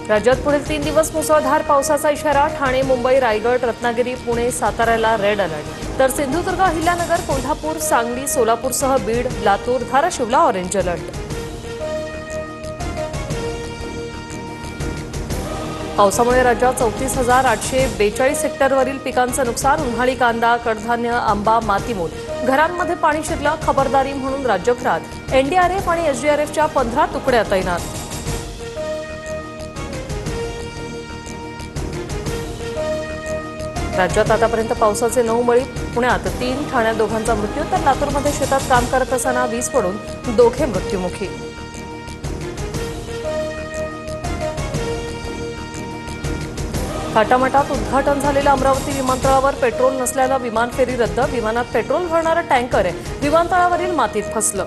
राज्यात पुढील 3 दिवस मुसळधार पावसाचा इशारा. ठाणे, मुंबई, रायगड, रत्नागिरी, पुणे, साताऱ्याला रेड अलर्ट. तर सिंधुदुर्ग, अहिल्यानगर, कोल्हापूर, सांगली, सोलापूरसह बीड, लातूर, धाराशिवला ऑरेंज अलर्ट. पावसामुळे राज्यात 34,842 हेक्टरवरील पिकांचं नुकसान. उन्हाळी कांदा, कडधान्य, आंबा, मातीमोल घरांमध्ये पाणी शिरलं. खबरदारी म्हणून राज्यभरात एनडीआरएफ आणि एसडीआरएफच्या 15 तुकड्या तैनात. राज्यात आतापर्यंत पावसाचे 9 बळी. पुण्यात 3, ठाण्यात 2 मृत्यू, तर लातूरमध्ये शेतात काम करत असताना वीज पडून 2 मृत्युमुखी. थाटामाटात उद्घाटन झालेल्या अमरावती विमानतळावर पेट्रोल नसल्यानं विमान फेरी रद्द. विमानात पेट्रोल भरणारं टँकर विमानतळावरील मातीत फसलं.